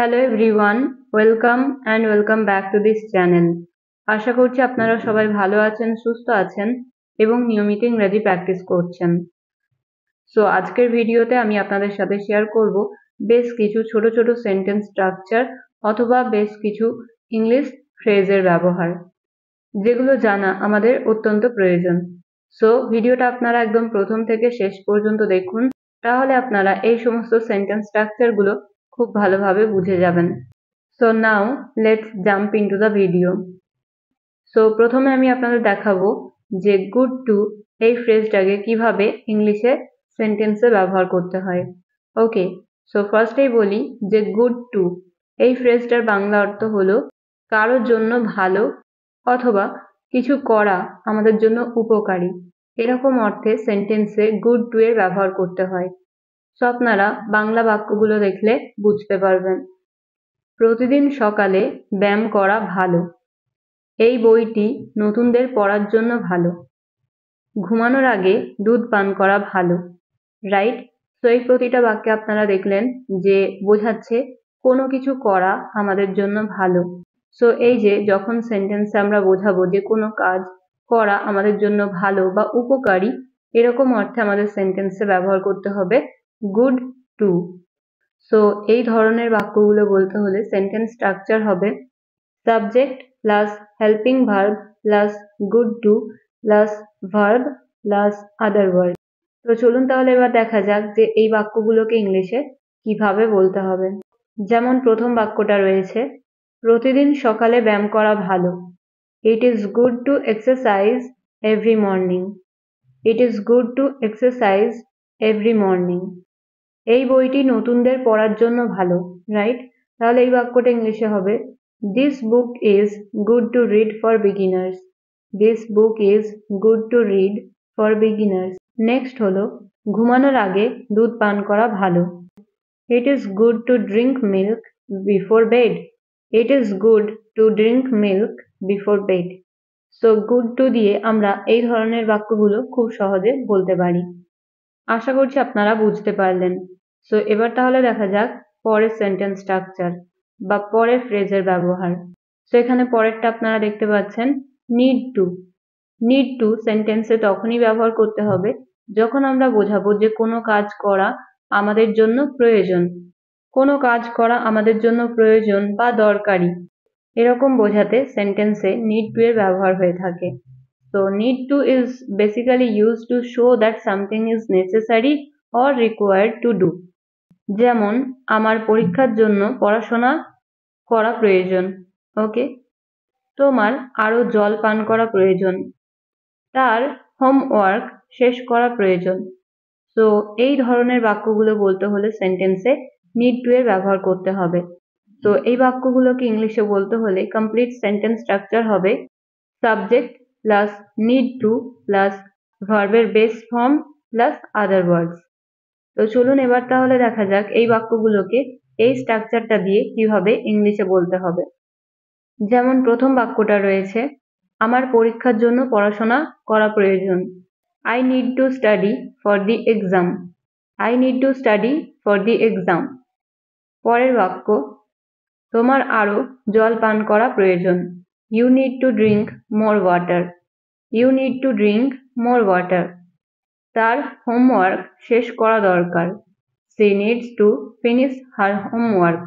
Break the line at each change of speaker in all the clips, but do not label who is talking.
Hello everyone, welcome back to this channel. আশা করছি আপনারা সবাই ভালো আছেন, সুস্থ আছেন এবং নিয়মিত ইংরেজি প্র্যাকটিস করছেন। সো আজকের ভিডিওতে আমি আপনাদের সাথে শেয়ার করব বেশ কিছু ছোট ছোট সেন্টেন্স স্ট্রাকচার অথবা বেশ কিছু ইংলিশ ফ্রেজের ব্যবহার, যেগুলো জানা আমাদের অত্যন্ত প্রয়োজন। সো ভিডিওটা আপনারা একদম প্রথম থেকে শেষ পর্যন্ত দেখুন, তাহলে আপনারা এই সমস্ত সেন্টেন্স স্ট্রাকচারগুলো খুব ভালোভাবে বুঝে যাবেন। So now let's jump into the video. So প্রথমে আমি আপনাদের দেখাবো যে good to এই ফ্রেজটাকে কিভাবে ইংলিশে সেন্টেন্সে ব্যবহার করতে হয়। ওকে, সো ফার্স্টেই বলি যে good to এই ফ্রেজটার বাংলা অর্থ হলো কারোর জন্য ভালো অথবা কিছু করা আমাদের জন্য উপকারী, এরকম অর্থে সেন্টেন্সে good to এর ব্যবহার করতে হয়। সো আপনারা বাংলা বাক্যগুলো দেখলে বুঝতে পারবেন। প্রতিদিন সকালে ব্যায়াম করা ভালো। এই বইটি নতুনদের পড়ার জন্য ভালো। ঘুমানোর আগে দুধ পান করা ভালো। রাইট? তো এই প্রতিটা বাক্যে আপনারা দেখলেন যে বোঝাচ্ছে কোনো কিছু করা আমাদের জন্য ভালো। সো এই যে যখন সেন্টেন্সে আমরা বোঝাবো যে কোনো কাজ করা আমাদের জন্য ভালো বা উপকারী, এরকম অর্থে আমাদের সেন্টেন্সে ব্যবহার করতে হবে গুড টু। সো এই ধরনের বাক্যগুলো বলতে হলে সেন্টেন্স স্ট্রাকচার হবে subject plus helping verb plus good to plus verb plus other word. তো চলুন তাহলে এবার দেখা যাক যে এই বাক্যগুলোকে ইংলিশে কিভাবে বলতে হবে। যেমন প্রথম বাক্যটা রয়েছে, প্রতিদিন সকালে ব্যায়াম করা ভালো। It is good to exercise every morning. It is good to exercise every morning. এই বইটি নতুনদের পড়ার জন্য ভালো। রাইট? তাহলে এই বাক্যটা ইংলিশে হবে this book is good to read for beginners. This book is good to read for beginners. Next হলো ঘুমানোর আগে দুধ পান করা ভালো। It is good to drink milk before bed. It is good to drink milk before bed. So good to দিয়ে আমরা এই ধরনের বাক্যগুলো খুব সহজে বলতে পারি। আশা করছি আপনারা বুঝতে পারলেন। সো এবার তাহলে দেখা যাক পরের সেন্টেন্স স্ট্রাকচার বা পরের ফ্রেজের ব্যবহার। সো এখানে পরেরটা আপনারা দেখতে পাচ্ছেন নিড টু। নিড টু সেন্টেন্সে তখনই ব্যবহার করতে হবে যখন আমরা বোঝাবো যে কোনো কাজ করা আমাদের জন্য প্রয়োজন। কোনো কাজ করা আমাদের জন্য প্রয়োজন বা দরকারি, এরকম বোঝাতে সেন্টেন্সে নিড টু এর ব্যবহার হয়ে থাকে। So need to is basically used to show that something is necessary or required to do. যেমন আমার পরীক্ষার জন্য পড়াশোনা করা প্রয়োজন। ওকে, তোমার আরো জল পান করা প্রয়োজন। তার হোমওয়ার্ক শেষ করা প্রয়োজন। তো এই ধরনের বাক্যগুলো বলতে হলে সেন্টেন্সে নিড টু এর ব্যবহার করতে হবে। তো এই বাক্যগুলোকে ইংলিশে বলতে হলে কমপ্লিট সেন্টেন্স স্ট্রাকচার হবে subject plus need to plus ভার্বের বেস ফর্ম প্লাস আদার ওয়ার্ডস। তো চলুন এবার তাহলে দেখা যাক এই বাক্যগুলোকে এই স্ট্রাকচারটা দিয়ে কিভাবে ইংলিশে বলতে হবে। যেমন প্রথম বাক্যটা রয়েছে, আমার পরীক্ষার জন্য পড়াশোনা করা প্রয়োজন। I need to study for the exam. I need to study for the exam. পরের বাক্য, তোমার আরো জল পান করা প্রয়োজন। You need to drink more water. You need to drink more water. তার হোমওয়ার্ক শেষ করা দরকার। She needs to finish her homework.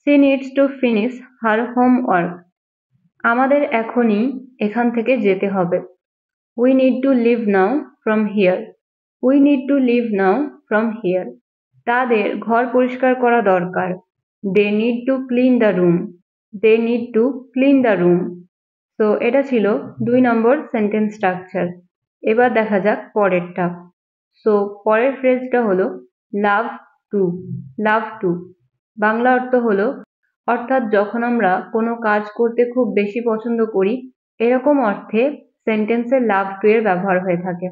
She needs to finish her homework. আমাদের এখনই এখান থেকে যেতে হবে। We need to leave now from here. We need to leave now from here. তাদের ঘর পরিষ্কার করা দরকার। They need to clean the room. They need to clean the room. তো এটা ছিল 2 নম্বর সেন্টেন্স স্ট্রাকচার। এবার দেখা যাক পরেরটা। সো পরের ফ্রেজটা হলো love to. Love to Bangla অর্থ হলো অর্থাৎ যখন আমরা কোনো কাজ করতে খুব বেশি পছন্দ করি, এরকম অর্থে সেন্টেন্সে লাভ টু এর ব্যবহার হয়ে থাকে।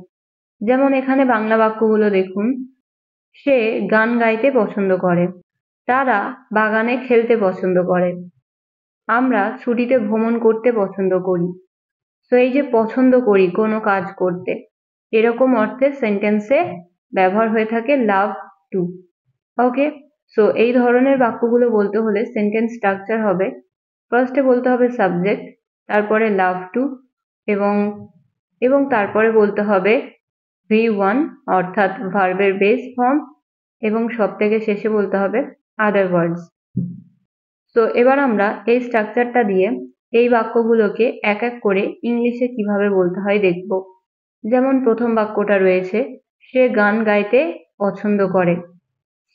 যেমন এখানে বাংলা বাক্যগুলো দেখুন, সে গান গাইতে পছন্দ করে। তারা বাগানে খেলতে পছন্দ করে। আমরা ছুটিতে ভ্রমণ করতে পছন্দ করি। তো এই যে পছন্দ করি কোনো কাজ করতে, এরকম অর্থে সেন্টেন্সে ব্যবহার হয়ে থাকে লাভ টু। ওকে, সো এই ধরনের বাক্যগুলো বলতে হলে সেন্টেন্স স্ট্রাকচার হবে, ফার্স্টে বলতে হবে সাবজেক্ট, তারপরে লাভ টু, এবং এবং তারপরে বলতে হবে V1 অর্থাৎ ভার্বের বেস ফর্ম, এবং সব থেকে শেষে বলতে হবে আদার ওয়ার্ডস। তো এবার আমরা এই স্ট্রাকচারটা দিয়ে এই বাক্যগুলোকে এক এক করে ইংলিশে কিভাবে বলতে হয় দেখব। যেমন প্রথম বাক্যটা রয়েছে, সে গান গাইতে পছন্দ করে।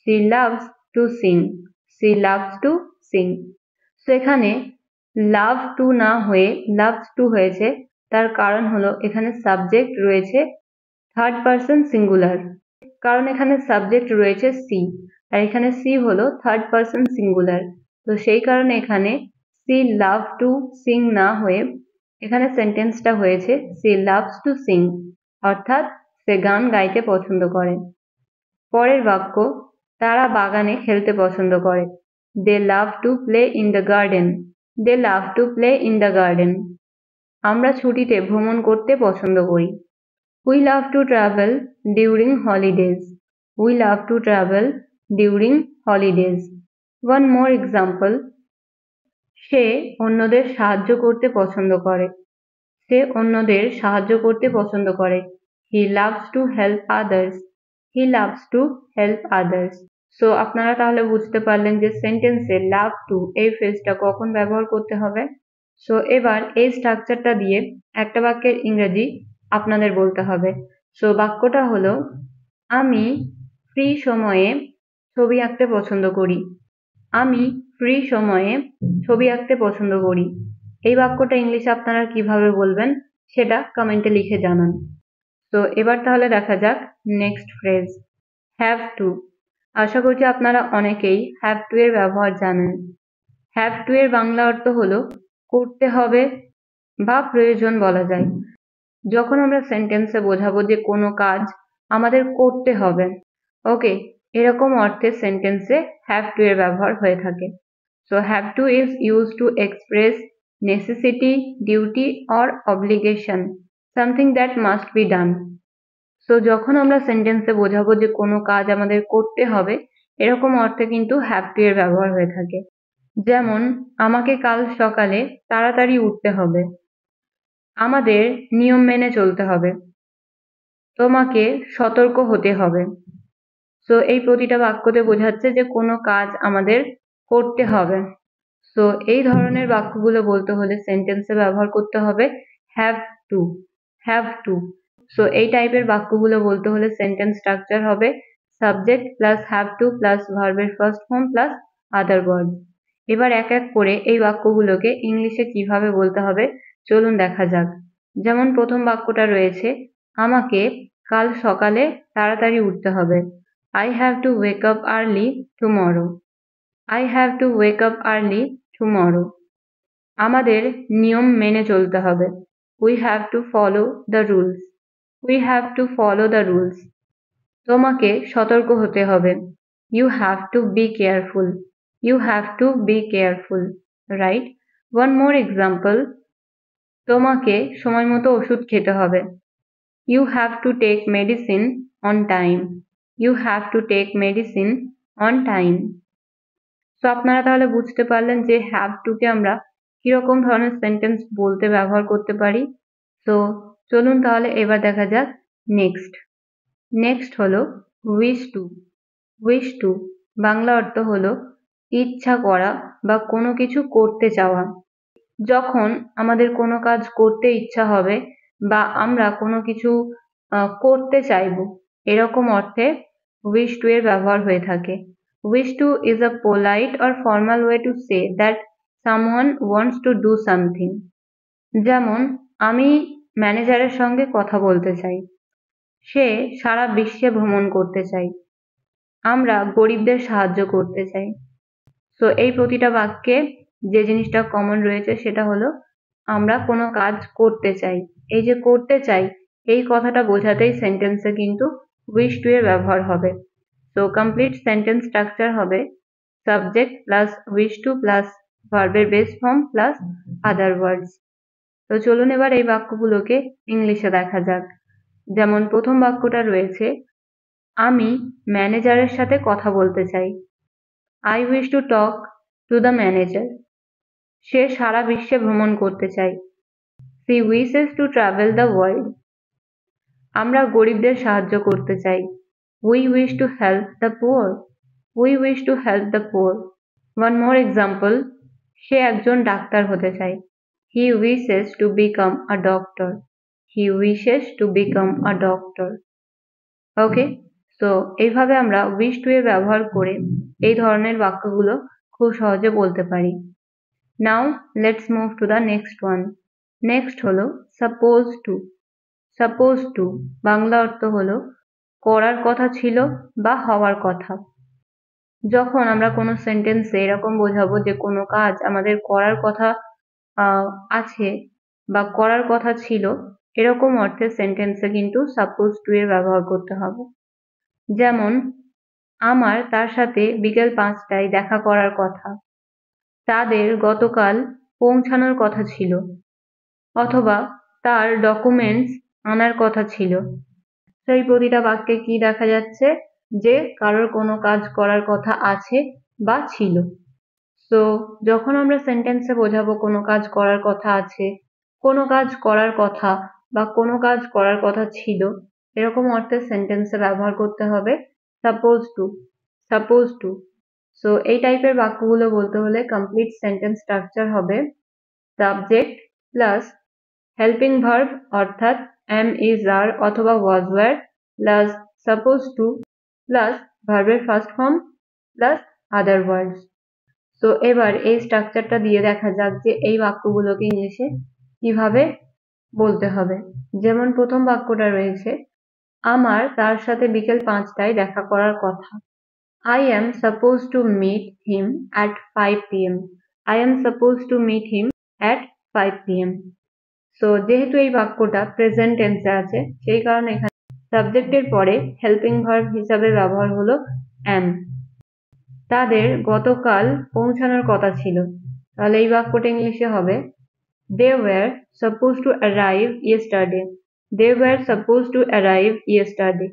She loves to sing. She loves to sing. সেখানে love to না হয়ে loves to হয়েছে, তার কারণ হলো এখানে সাবজেক্ট রয়েছে থার্ড পারসন সিঙ্গুলার, কারণ এখানে সাবজেক্ট রয়েছে সি, আর এখানে সি হলো থার্ড পারসন সিঙ্গুলার। তো সেই কারণে এখানে সি লাভ টু সিং না হয়ে এখানে সেন্টেন্সটা হয়েছে সি লাভস টু সিং, অর্থাৎ সে গান গাইতে পছন্দ করে। পরের বাক্য, তারা বাগানে খেলতে পছন্দ করে। They love to play in the garden. They love to play in the garden. আমরা ছুটিতে ভ্রমণ করতে পছন্দ করি। We love to travel during holidays. We love to travel during holidays. One more example. সে অন্যদের সাহায্য করতে পছন্দ করে। সে অন্যদের সাহায্য করতে পছন্দ করে। He loves to help others. He loves to help others. So আপনারা তাহলে বুঝতে পারলেন যে সেন্টেন্সে লাভ টু এই ফ্রেজটা কখন ব্যবহার করতে হবে। সো এবার এই স্ট্রাকচারটা দিয়ে একটা বাক্যের ইংরেজি আপনাদের বলতে হবে। সো বাক্যটা হলো, আমি ফ্রি সময়ে ছবি আঁকতে পছন্দ করি। আমি ফ্রি সময়ে ছবি আঁকতে পছন্দ করি। এই বাক্যটা ইংলিশে আপনারা কিভাবে বলবেন সেটা কমেন্টে লিখে জানান। তো এবার তাহলে দেখা যাক নেক্সট ফ্রেজ, হ্যাভ টু। আশা করছি আপনারা অনেকেই হ্যাভ টু এর ব্যবহার জানেন। হ্যাভ টু এর বাংলা অর্থ হলো করতে হবে বা প্রয়োজন বলা যায়। যখন আমরা সেন্টেন্সে বোঝাবো যে কোনো কাজ আমাদের করতে হবে, ওকে, এরকম অর্থে সেন্টেন্সে হ্যাভ টু এর ব্যবহার হয়ে থাকে। So have to is use to express necessity, duty or obligation, something that must be done. So যখন আমরা সেন্টেন্সে বোঝাবো যে কোনো কাজ আমাদের করতে হবে, এরকম অর্থে কিন্তু হ্যাভ টু এর ব্যবহার হয়ে থাকে। যেমন, আমাকে কাল সকালে তাড়াতাড়ি উঠতে হবে। আমাদের নিয়ম মেনে চলতে হবে। তোমাকে সতর্ক হতে হবে। সো এই প্রতিটা বাক্যতে বোঝাচ্ছে যে কোনো কাজ আমাদের করতে হবে। সো এই ধরনের বাক্যগুলো বলতে হলে সেন্টেন্সে ব্যবহার করতে হবে have to. Have to. So এই টাইপের বাক্যগুলো বলতে হলে সেন্টেন্স স্ট্রাকচার হবে subject plus have to plus ভার্বের first form plus other word. এবার এক এক করে এই বাক্যগুলোকে ইংলিশে কিভাবে বলতে হবে চলুন দেখা যাক। যেমন প্রথম বাক্যটা রয়েছে, আমাকে কাল সকালে তাড়াতাড়ি উঠতে হবে। I have to wake up early tomorrow. I have to wake up early tomorrow. আমাদের নিয়ম মেনে চলতে হবে। We have to follow the rules. We have to follow the rules. তোমাকে সতর্ক হতে হবে। You have to be careful. You have to be careful. Right? One more example. তোমাকে সময় মতো ওষুধ খেতে হবে। You have to take medicine on time. You have to take medicine on time. তো আপনারা তাহলে বুঝতে পারলেন যে হ্যাভ টু কে আমরা কিরকম ধরনের সেন্টেন্স বলতে ব্যবহার করতে পারি। তো চলুন তাহলে এবার দেখা যাক নেক্সট। নেক্সট হলো wish to. Wish to Bangla অর্থ হলো ইচ্ছা করা বা কোনো কিছু করতে চাওয়া। যখন আমাদের কোনো কাজ করতে ইচ্ছা হবে বা আমরা কোনো কিছু করতে চাইবো, এরকম অর্থে উইশ টু এর ব্যবহার হয়ে থাকে। Wish to is a polite or formal way to say that someone wants to do something. যেমন, আমি ম্যানেজারের সঙ্গে কথা বলতে চাই। সে সারা বিশ্বে ভ্রমণ করতে চাই। আমরা গরিবদের সাহায্য করতে চাই। সো এই প্রতিটা বাক্যে যে জিনিসটা কমন রয়েছে সেটা হলো আমরা কোনো কাজ করতে চাই। এই যে করতে চাই এই কথাটা বোঝাতেই সেন্টেন্সে কিন্তু উইশ টু এর ব্যবহার হবে। তো কমপ্লিট সেন্টেন্স স্ট্রাকচার হবে subject plus wish to plus ভার্বের বেস ফর্ম প্লাস আদার ওয়ার্ডস। তো চলুন এবার এই বাক্যগুলোকে ইংলিশে দেখা যাক। যেমন প্রথম বাক্যটা রয়েছে, আমি ম্যানেজারের সাথে কথা বলতে চাই। I wish to talk to the manager. সে সারা বিশ্বে ভ্রমণ করতে চায়। She wishes to travel the world. আমরা গরিবদের সাহায্য করতে চাই। We wish to help the poor. We wish to help the poor. One more example. সে একজন ডাক্তার হতে চায়। He wishes to become a doctor. He wishes to become a doctor. Okay, so এইভাবে আমরা উইশ টু এর ব্যবহার করে এই ধরনের বাক্যগুলো খুব সহজে বলতে পারি। Now let's move to the next one. Next হলো suppose to. Suppose to Bangla অর্থ হলো করার কথা ছিল বা হওয়ার কথা। যখন আমরা কোনো সেন্টেন্সে এরকম বোঝাবো যে কোনো কাজ আমাদের করার কথা আছে বা করার কথা ছিল, এরকম অর্থে সেন্টেন্সে কিন্তু সাপোজ টু এর ব্যবহার করতে হবে। যেমন আমার তার সাথে বিকেল 5টায় দেখা করার কথা। তাদের গতকাল পৌঁছানোর কথা ছিল। অথবা তার ডকুমেন্টস আনার কথা ছিল। সেই প্রতিটা বাক্যে কি দেখা যাচ্ছে যে কারোর কোনো কাজ করার কথা আছে বা ছিল। তো যখন আমরা সেন্টেন্সে বোঝাবো কোনো কাজ করার কথা আছে, কোনো কাজ করার কথা বা কোনো কাজ করার কথা ছিল, এরকম অর্থে সেন্টেন্সে ব্যবহার করতে হবে suppose to. Suppose two. So এই টাইপের বাক্যগুলো বলতে হলে কমপ্লিট সেন্টেন্স স্ট্রাকচার হবে সাবজেক্ট প্লাস হেল্পিং ভার্ব অর্থাৎ am is are অথবা was were plus suppose two plus ভার্বের ফার্স্ট ফর্ম প্লাস আদার ওয়ার্ডস। তো এবার এই স্ট্রাকচারটা দিয়ে দেখা যাক যে এই বাক্যগুলোকে ইংলিশে কিভাবে বলতে হবে। যেমন প্রথম বাক্যটা রয়েছে আমার তার সাথে বিকেল 5টায় দেখা করার কথা। I am supposed to meet him at 5 p.m. I am supposed to meet him at 5 p.m. So যেহেতু এই বাক্যটা প্রেজেন্ট টেন্সে আছে সেই কারণে এখানে সাবজেক্টের পরে হেল্পিং ভার্ব হিসাবে ব্যবহার হলো am। তাদের গতকাল পৌঁছানোর কথা ছিল, তাহলে এই বাক্যটা ইংলিশে হবে they were supposed to arrive yesterday. They were supposed to arrive yesterday.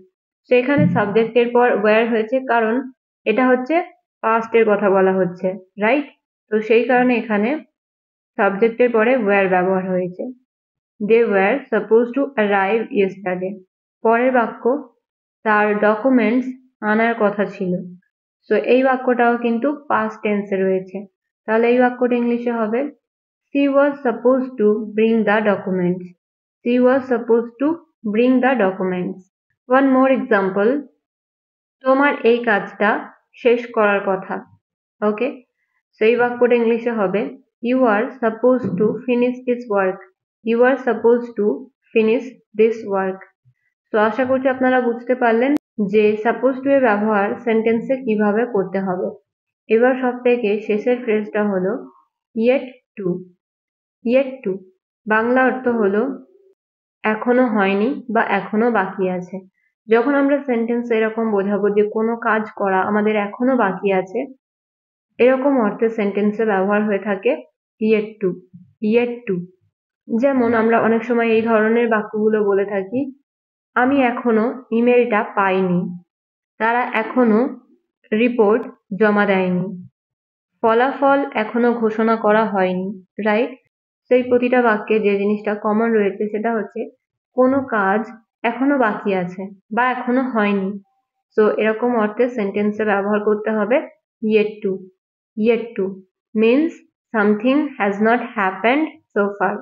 সেখানে সাবজেক্টের পর were হয়েছে কারণ এটা হচ্ছে পাস্টের কথা বলা হচ্ছে, রাইট? তো সেই কারণে এখানে সাবজেক্টের পরে were ব্যবহার হয়েছে। They were supposed to arrive yesterday. পরের বাক্য তার ডকুমেন্টস আনার কথা ছিল। সো এই বাক্যটাও কিন্তু পাস্ট টেন্সে রয়েছে, তাহলে এই বাক্যটা ইংলিশে হবে she was supposed to bring the documents. She was supposed to bring the documents. One more example. তোমার এই কাজটা শেষ করার কথা। ওকে, সেই বাক্যটা ইংলিশে হবে you are supposed to finish this work. You are supposed to finish this work. তো আশা করছি আপনারা বুঝতে পারলেন যে সাপোজ টু এর ব্যবহার সেন্টেন্সে কিভাবে করতে হবে। এবার সব থেকে শেষের ফ্রেজটা হলো yet to. yet to Bangla অর্থ হলো এখনো হয়নি বা এখনো বাকি আছে। যখন আমরা সেন্টেন্সে এরকম বোঝাবো যে কোনো কাজ করা আমাদের এখনো বাকি আছে, এরকম অর্থে সেন্টেন্সে ব্যবহার হয়ে থাকে yet to. yet to। যেমন আমরা অনেক সময় এই ধরনের বাক্যগুলো বলে থাকি আমি এখনো ইমেলটা পাইনি। তারা এখনো রিপোর্ট জমা দেয়নি। ফলাফল এখনো ঘোষণা করা হয়নি, রাইট? সেই প্রতিটা বাক্যে যে জিনিসটা কমন রয়েছে সেটা হচ্ছে কোনো কাজ এখনো বাকি আছে বা এখনো হয়নি। সো এরকম অর্থে সেন্টেন্সে ব্যবহার করতে হবে yet to. yet to means something has not happened so far,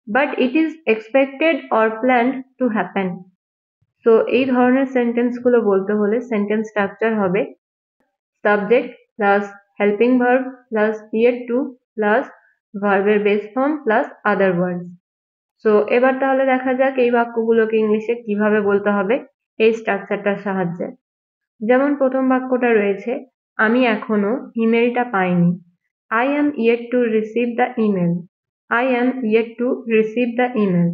but it is expected or planned to happen. So এই ধরনের সেন্টেন্স গুলো বলতে হলে সেন্টেন্স স্ট্রাকচার হবে subject plus helping verb plus yet to plus ভার্বের base form plus আদার ওয়ার্ডস। So এবার তাহলে দেখা যাক এই বাক্যগুলোকে ইংলিশে কিভাবে বলতে হবে এই স্ট্রাকচারটার সাহায্যে। যেমন প্রথম বাক্যটা রয়েছে আমি এখনো ইমেলটা পাইনি। I am yet to receive the email. I am yet to receive the email.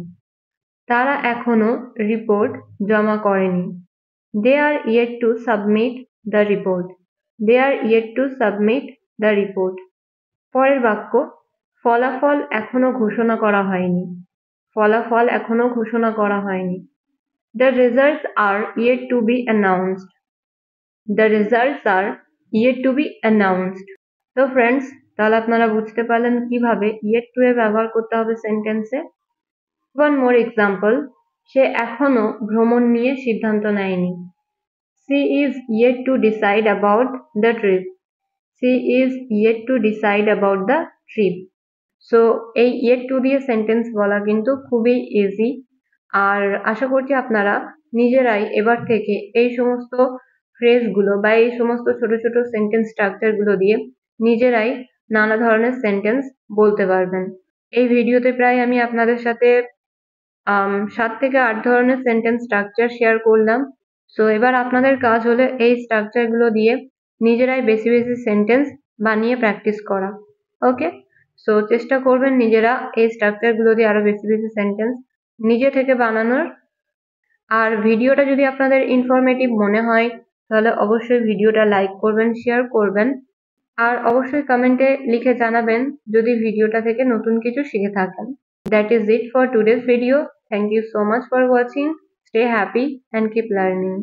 তারা এখনো রিপোর্ট জমা করেনি। They are yet to submit the report. They are yet to submit the report. পরের বাক্য ফলাফল এখনো ঘোষণা করা হয়নি। ফলাফল এখনো ঘোষণা করা হয়নি। The results are yet to be announced. The results are yet to be announced. তো ফ্রেন্ডস, তাহলে আপনারা বুঝতে পারলেন কিভাবে yet to এর ব্যবহার করতে হবে সেন্টেন্সে। ওয়ান মোর এক্সাম্পল, সে এখনো ভ্রমণ নিয়ে সিদ্ধান্ত নেয়নি। She is yet to decide about the trip. She is yet to decide about the trip. So এই yet to দিয়ে সেন্টেন্স বলা কিন্তু খুবই ইজি। আর আশা করছি আপনারা নিজেরাই এবার থেকে এই সমস্ত ফ্রেজগুলো বা এই সমস্ত ছোট ছোট সেন্টেন্স স্ট্রাকচারগুলো দিয়ে নিজেরাই নানা ধরনের সেন্টেন্স বলতে পারবেন। এই ভিডিওতে প্রায় আমি আপনাদের সাথে 7 থেকে 8 ধরনের সেন্টেন্স স্ট্রাকচার শেয়ার করলাম। সো এবার আপনাদের কাজ হলো এই স্ট্রাকচারগুলো দিয়ে নিজেরাই বেশি বেশি সেন্টেন্স বানিয়ে প্র্যাকটিস করা। ওকে, সো চেষ্টা করবেন নিজেরা এই স্ট্রাকচারগুলো দিয়ে আরো বেশি বেশি সেন্টেন্স নিজে থেকে বানানোর। আর ভিডিওটা যদি আপনাদের ইনফরমেটিভ মনে হয় তাহলে অবশ্যই ভিডিওটা লাইক করবেন, শেয়ার করবেন, আর অবশ্যই কমেন্টে লিখে জানাবেন যদি ভিডিওটা থেকে নতুন কিছু শিখে থাকেন। That is it for today's video. Thank you so much for watching. Stay happy and keep learning.